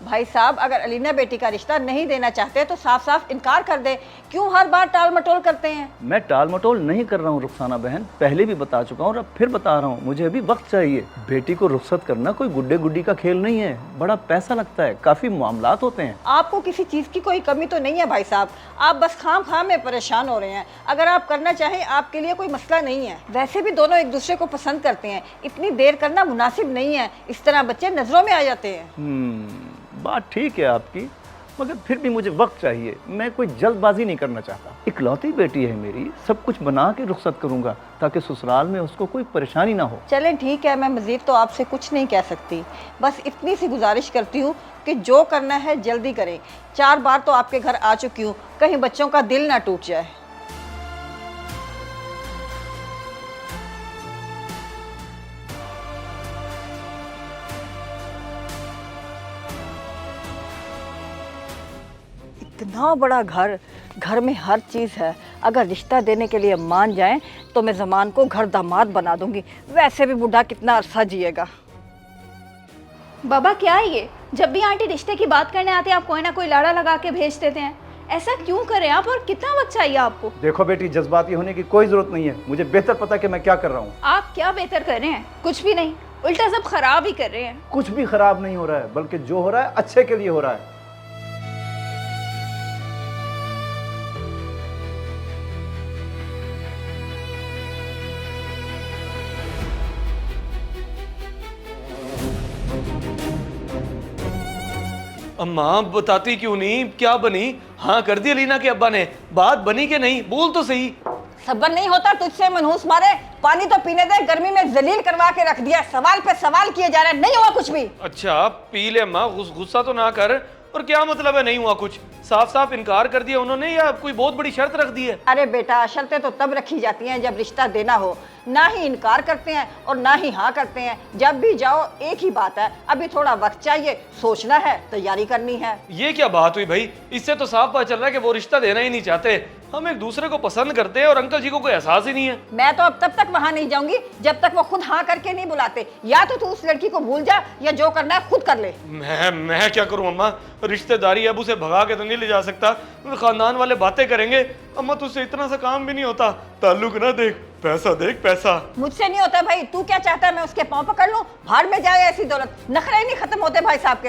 भाई साहब, अगर अलीना बेटी का रिश्ता नहीं देना चाहते तो साफ साफ इनकार कर दे। क्यों हर बार टाल मटोल करते हैं? मैं टाल मटोल नहीं कर रहा हूँ रुखसाना बहन, पहले भी बता चुका हूँ और अब फिर बता रहा हूँ, मुझे अभी वक्त चाहिए। बेटी को रुखसत करना कोई गुड्डे गुड्डी का खेल नहीं है, बड़ा पैसा लगता है, काफी मामलात होते हैं। आपको किसी चीज की कोई कमी तो नहीं है भाई साहब, आप बस खाम खाम में परेशान हो रहे हैं। अगर आप करना चाहें आपके लिए कोई मसला नहीं है। वैसे भी दोनों एक दूसरे को पसंद करते हैं, इतनी देर करना मुनासिब नहीं है, इस तरह बच्चे नजरों में आ जाते हैं। बात ठीक है आपकी, मगर फिर भी मुझे वक्त चाहिए। मैं कोई जल्दबाजी नहीं करना चाहता। इकलौती बेटी है मेरी, सब कुछ बना के रुखसत करूंगा ताकि ससुराल में उसको कोई परेशानी ना हो। चलें ठीक है, मैं मजीद तो आपसे कुछ नहीं कह सकती, बस इतनी सी गुजारिश करती हूँ कि जो करना है जल्दी करें। 4 बार तो आपके घर आ चुकी हूँ, कहीं बच्चों का दिल ना टूट जाए। इतना बड़ा घर, घर में हर चीज़ है। अगर रिश्ता देने के लिए मान जाएं तो मैं ज़मान को घर दामाद बना दूंगी। वैसे भी बूढ़ा कितना अरसा जिएगा। बाबा क्या है ये, जब भी आंटी रिश्ते की बात करने आते हैं आप कोई ना कोई लाड़ा लगा के भेज देते हैं। ऐसा क्यों करें आप, और कितना वक्त चाहिए आपको? देखो बेटी, जज्बाती होने की कोई जरूरत नहीं है, मुझे बेहतर पता कि मैं क्या कर रहा हूँ। आप क्या बेहतर कर रहे हैं? कुछ भी नहीं, उल्टा सब खराब ही कर रहे हैं। कुछ भी खराब नहीं हो रहा है, बल्कि जो हो रहा है अच्छे के लिए हो रहा है। अम्मा बताती क्यों नहीं, क्या बनी? हाँ कर दी अलीना के अब्बा ने, बात बनी कि नहीं, बोल तो सही। सब्र नहीं होता तुझसे मनहूस मारे, पानी तो पीने दे, गर्मी में जलील करवा के रख दिया। सवाल पे सवाल किए जा रहे हैं, नहीं हुआ कुछ भी। अच्छा पी ले अम्मा, गुस्सा तो ना कर। और क्या मतलब है नहीं हुआ कुछ? साफ साफ इनकार कर दिया उन्होंने या कोई बहुत बड़ी शर्त रख दी है? अरे बेटा, शर्तें तो तब रखी जाती हैं जब रिश्ता देना हो। ना ही इनकार करते हैं और ना ही हाँ करते हैं। जब भी जाओ एक ही बात है, अभी थोड़ा वक्त चाहिए, सोचना है, तैयारी करनी है। ये क्या बात हुई भाई? इससे तो साफ पता चल रहा है कि वो रिश्ता देना ही नहीं चाहते। हम एक दूसरे को पसंद करते हैं और अंकल जी को कोई एहसास ही नहीं है। मैं तो अब तब तक वहां नहीं जाऊंगी जब तक वो खुद हाँ करके नहीं बुलाते। या तो तू उस लड़की को भूल जा या जो करना है खुद कर ले। मैं क्या करूं अम्मा? रिश्तेदारी अब उसे भगा के तो नहीं ले जा सकता, खानदान वाले बातें करेंगे। अम्मा तुझसे इतना सा काम भी नहीं होता, ताल्लुक ना देख, पैसा देख पैसा। मुझसे नहीं होता भाई, तू क्या चाहता है मैं उसके पांव पकड़ लूं? भाड़ में जाए ऐसी दौलत, नखरे ही नहीं खत्म होते भाई साहब के।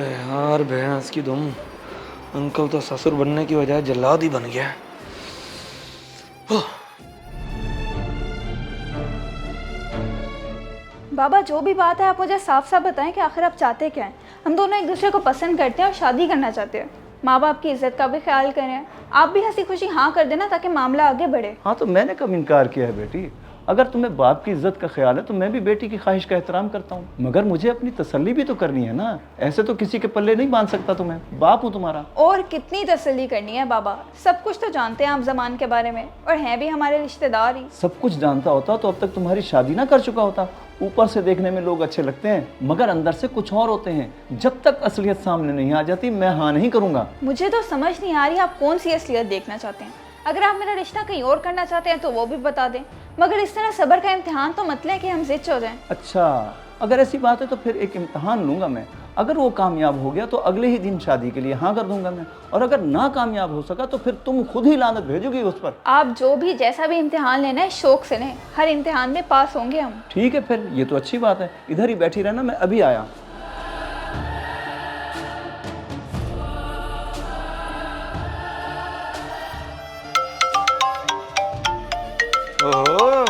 यार भैंस की दुम, अंकल तो ससुर बनने की वजह जल्लाद ही बन गया। बाबा जो भी बात है आप मुझे साफ साफ बताएं कि आखिर आप चाहते क्या हैं। हम दोनों एक दूसरे को पसंद करते हैं और शादी करना चाहते हैं। माँ बाप की इज्जत का भी ख्याल करें। आप भी हंसी खुशी हाँ कर देना ताकि मामला आगे बढ़े। हाँ तो मैंने कब इनकार किया है बेटी? अगर तुम्हें बाप की इज्जत का ख्याल है तो मैं भी बेटी की ख्वाहिश का एहतराम करता हूँ, मगर मुझे अपनी तसल्ली भी तो करनी है ना। ऐसे तो किसी के पल्ले नहीं बांध सकता तुम्हें, बाप हूँ तुम्हारा। और कितनी तसल्ली करनी है बाबा, सब कुछ तो जानते हैं आप जमान के बारे में और हैं भी हमारे रिश्तेदार ही। सब कुछ जानता होता तो अब तक तुम्हारी शादी ना कर चुका होता। ऊपर से देखने में लोग अच्छे लगते हैं मगर अंदर से कुछ और होते हैं। जब तक असलियत सामने नहीं आ जाती मैं हाँ नहीं करूँगा। मुझे तो समझ नहीं आ रही आप कौन सी असलियत देखना चाहते हैं। अगर आप मेरा रिश्ता कहीं और करना चाहते हैं तो वो भी बता दें, मगर इस तरह सब्र का इम्तिहान तो मत लें कि हम जिद हो जाएं। अच्छा अगर ऐसी बात है तो फिर एक इम्तिहान लूँगा मैं। अगर वो कामयाब हो गया तो अगले ही दिन शादी के लिए हाँ कर दूंगा मैं, और अगर ना कामयाब हो सका तो फिर तुम खुद ही लानत भेजोगी उस पर। आप जो भी जैसा भी इम्तिहान लेना है शौक से लें, हर इम्तिहान में पास होंगे हम। ठीक है फिर, ये तो अच्छी बात है। इधर ही बैठी रहना, मैं अभी आया। ओह,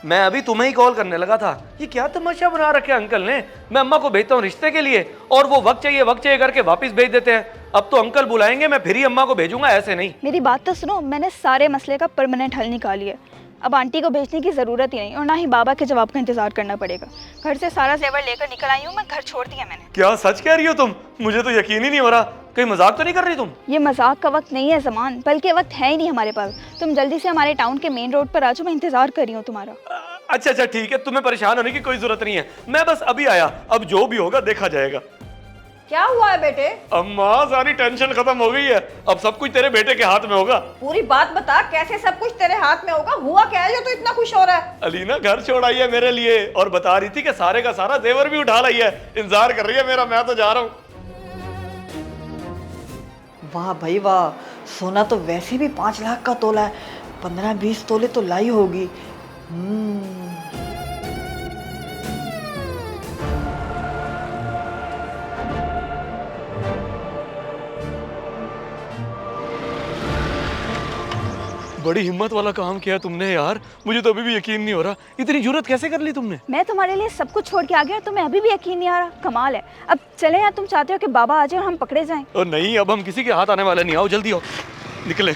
मैं अभी तुम्हें ही कॉल करने लगा था। ये क्या तमाशा बना रखे अंकल ने? मैं अम्मा को भेजता हूँ रिश्ते के लिए और वो वक्त चाहिए करके वापस भेज देते हैं। अब तो अंकल बुलाएंगे, मैं फिर ही अम्मा को भेजूंगा, ऐसे नहीं। मेरी बात तो सुनो, मैंने सारे मसले का परमानेंट हल निकाली है। अब आंटी को भेजने की ज़रूरत ही नहीं और ना ही बाबा के जवाब का इंतजार करना पड़ेगा। घर से सारा जेवर लेकर निकल आई हूँ मैं, घर छोड़ दिया मैंने। क्या सच कह रही हो तुम? मुझे तो यकीन ही नहीं हो रहा। कहीं मजाक तो नहीं कर रही तुम? ये मजाक का वक्त नहीं है ज़मान, बल्कि वक्त है ही नहीं हमारे पास। तुम जल्दी से हमारे टाउन के मेन रोड पर आ जाओ, मैं इंतजार कर रही हूँ तुम्हारा। अच्छा ठीक है, तुम्हें परेशान होने की कोई जरूरत नहीं है, मैं बस अभी आया। अब जो भी होगा देखा जाएगा। क्या हुआ है बेटे? अम्मा सारी टेंशन खत्म हो गई है, अब सब कुछ तेरे बेटे के हाथ में होगा। पूरी बात बता, कैसे सब कुछ तेरे हाथ में होगा? हुआ क्या है जो तू इतना खुश हो रहा है? अलीना घर छोड़ आई है मेरे लिए और बता रही थी कि सारे का सारा जेवर भी उठा लाई है, इंतजार कर रही है मेरा, मैं तो जा रहा हूँ। वाह भाई वाह, सोना तो वैसे भी 5 लाख का तोला है, 15-20 तोले तो लाई होगी। बड़ी हिम्मत वाला काम किया तुमने यार, मुझे तो अभी भी यकीन नहीं हो रहा, इतनी जुर्रत कैसे कर ली तुमने? मैं तुम्हारे लिए सब कुछ छोड़ के आ गया और तुम्हें अभी भी यकीन नहीं आ रहा? कमाल है। अब चले या तुम चाहते हो कि बाबा आ जाए और हम पकड़े जाएं? और नहीं, अब हम किसी के हाथ आने वाले नहीं, आओ जल्दी आओ, निकले।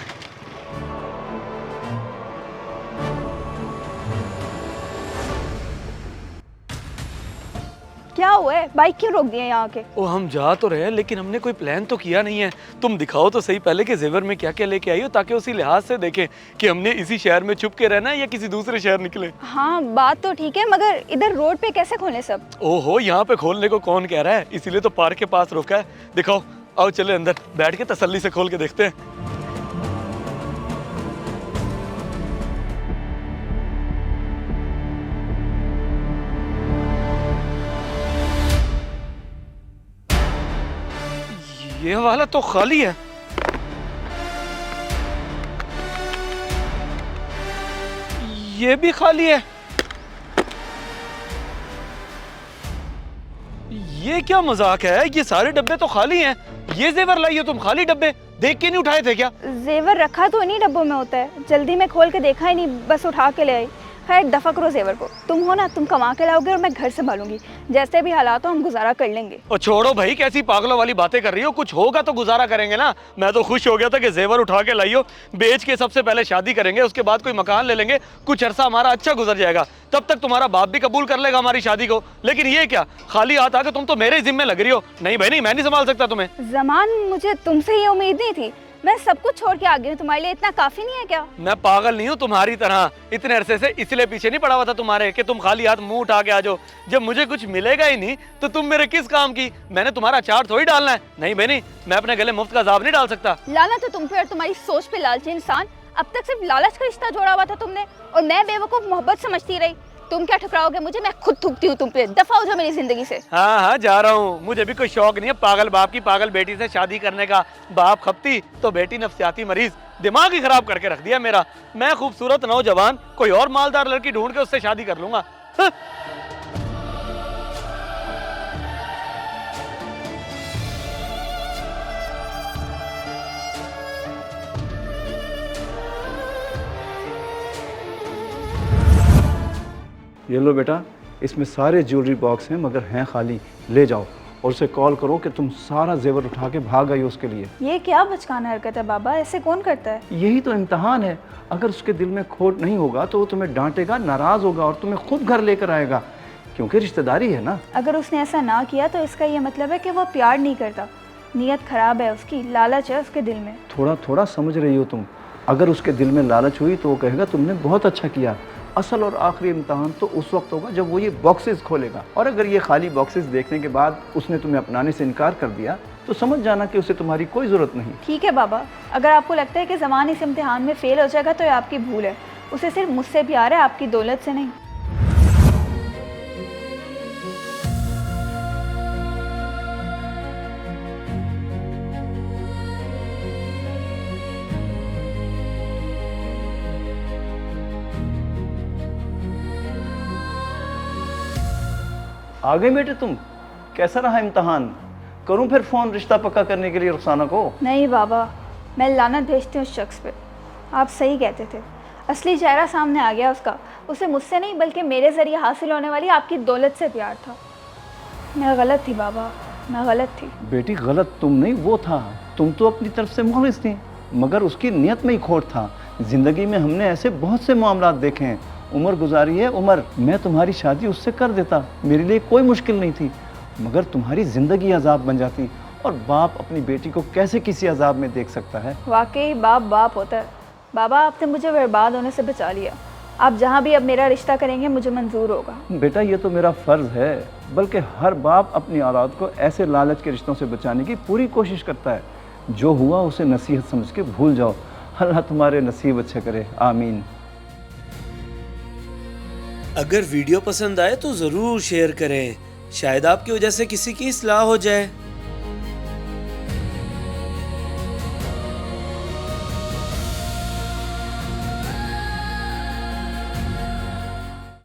क्या हुआ है? बाइक क्यों रोक दिए यहाँ के? ओ हम जा तो रहे हैं लेकिन हमने कोई प्लान तो किया नहीं है। तुम दिखाओ तो सही पहले कि जेवर में क्या क्या लेके आई हो, ताकि उसी लिहाज से देखें कि हमने इसी शहर में छुप के रहना है या किसी दूसरे शहर निकले। हाँ बात तो ठीक है, मगर इधर रोड पे कैसे खोले सब? ओहो, यहाँ पे खोलने को कौन कह रहा है, इसीलिए तो पार्क के पास रोका है। दिखाओ, आओ चले अंदर, बैठ के तसल्ली से खोल के देखते हैं। ये वाला तो खाली है। ये भी खाली है। ये क्या मजाक है, ये सारे डब्बे तो खाली हैं। ये जेवर लाई हो तुम, खाली डब्बे देख के नहीं उठाए थे क्या? जेवर रखा तो इन्हीं डब्बों में होता है, जल्दी में खोल के देखा ही नहीं, बस उठा के ले आई। खैर दफा करो जेवर को, तुम हो ना, तुम कमा के लाओगे और मैं घर संभालूंगी, जैसे भी हालात हो हम गुजारा कर लेंगे। और छोड़ो भाई, कैसी पागलों वाली बातें कर रही हो, कुछ होगा तो गुजारा करेंगे ना। मैं तो खुश हो गया था कि जेवर उठा के लाई हो, बेच के सबसे पहले शादी करेंगे, उसके बाद कोई मकान ले लेंगे, कुछ अरसा हमारा अच्छा गुजर जाएगा, तब तक तुम्हारा बाप भी कबूल कर लेगा हमारी शादी को। लेकिन ये क्या, खाली हाथ आके तुम तो मेरे जिम्मे लग रही हो। नहीं भाई नहीं, मैं नहीं संभाल सकता तुम्हें। जमान, मुझे तुमसे ये उम्मीद नहीं थी, मैं सब कुछ छोड़ के आ गई हूँ, तुम्हारे लिए इतना काफी नहीं है क्या? मैं पागल नहीं हूँ तुम्हारी तरह, इतने अरसे से इसलिए पीछे नहीं पड़ा हुआ था तुम्हारे कि तुम खाली हाथ मुंह उठा के आ जाओ। जब मुझे कुछ मिलेगा ही नहीं तो तुम मेरे किस काम की? मैंने तुम्हारा चार्ट थोड़ी डालना है। नहीं बहनी, मैं अपने गले मुफ्त का जाब नहीं डाल सकता। लाना तो तुम पे और तुम्हारी सोच पे लालची इंसान। अब तक सिर्फ लालच का रिश्ता जोड़ा हुआ था तुमने, और मैं बेवकूफ मोहब्बत समझती रही। तुम क्या ठुकराओगे मुझे? मैं खुद थूकती हूँ तुम पे, दफा हो जाओ मेरी जिंदगी से। हाँ हाँ जा रहा हूँ, मुझे भी कोई शौक नहीं है पागल बाप की पागल बेटी से शादी करने का। बाप खपती तो बेटी नफ्सियाती मरीज, दिमाग ही खराब करके रख दिया मेरा। मैं खूबसूरत नौजवान कोई और मालदार लड़की ढूंढ के उससे शादी कर लूंगा। हाँ। ये लो बेटा, इसमें सारे ज्वेलरी बॉक्स हैं मगर हैं खाली, ले जाओ और उसे कॉल करो कि तुम सारा जेवर उठा के भाग आई उसके लिए। ये क्या बचकाना हरकत है बाबा, ऐसे कौन करता है? यही तो इम्तहान है, अगर उसके दिल में खोट नहीं होगा तो वो तुम्हें डांटेगा, नाराज होगा और तुम्हें खुद घर लेकर आएगा, क्योंकि रिश्तेदारी है ना। अगर उसने ऐसा ना किया तो इसका ये मतलब है कि वो प्यार नहीं करता, नीयत खराब है उसकी, लालच है उसके दिल में। थोड़ा थोड़ा समझ रही हो तुम, अगर उसके दिल में लालच हुई तो वो कहेगा तुमने बहुत अच्छा किया। असल और आखिरी इम्तहान तो उस वक्त होगा जब वो ये बॉक्सेस खोलेगा, और अगर ये खाली बॉक्सेस देखने के बाद उसने तुम्हें अपनाने से इनकार कर दिया तो समझ जाना कि उसे तुम्हारी कोई ज़रूरत नहीं। ठीक है बाबा, अगर आपको लगता है कि ज़मान इस इम्तिहान में फ़ेल हो जाएगा तो ये आपकी भूल है, उसे सिर्फ मुझसे प्यार है, आपकी दौलत से नहीं। आ गए बेटे तुम, कैसा रहा इम्तहान? करूं फिर फ़ोन रिश्ता पक्का करने के लिए रुखसाना को? नहीं बाबा, मैं लानत भेजती हूँ उस शख्स पे। आप सही कहते थे, असली चेहरा सामने आ गया उसका। उसे मुझसे नहीं बल्कि मेरे ज़रिए हासिल होने वाली आपकी दौलत से प्यार था। मैं गलत थी बाबा, मैं गलत थी। बेटी गलत तुम नहीं, वो था। तुम तो अपनी तरफ से मुखलिस थी, मगर उसकी नियत में ही खोट था। ज़िंदगी में हमने ऐसे बहुत से मामलात देखे हैं। उम्र गुजारी है उम्र, मैं तुम्हारी शादी उससे कर देता, मेरे लिए कोई मुश्किल नहीं थी, मगर तुम्हारी ज़िंदगी अजाब बन जाती। और बाप अपनी बेटी को कैसे किसी अजाब में देख सकता है? वाकई बाप बाप होता है। बाबा आपने मुझे बर्बाद होने से बचा लिया। आप जहाँ भी अब मेरा रिश्ता करेंगे मुझे मंजूर होगा। बेटा ये तो मेरा फ़र्ज़ है, बल्कि हर बाप अपनी औलाद को ऐसे लालच के रिश्तों से बचाने की पूरी कोशिश करता है। जो हुआ उसे नसीहत समझ के भूल जाओ। अल्लाह तुम्हारे नसीब अच्छे करे, आमीन। अगर वीडियो पसंद आए तो ज़रूर शेयर करें, शायद आपकी वजह से किसी की इस्लाह हो जाए।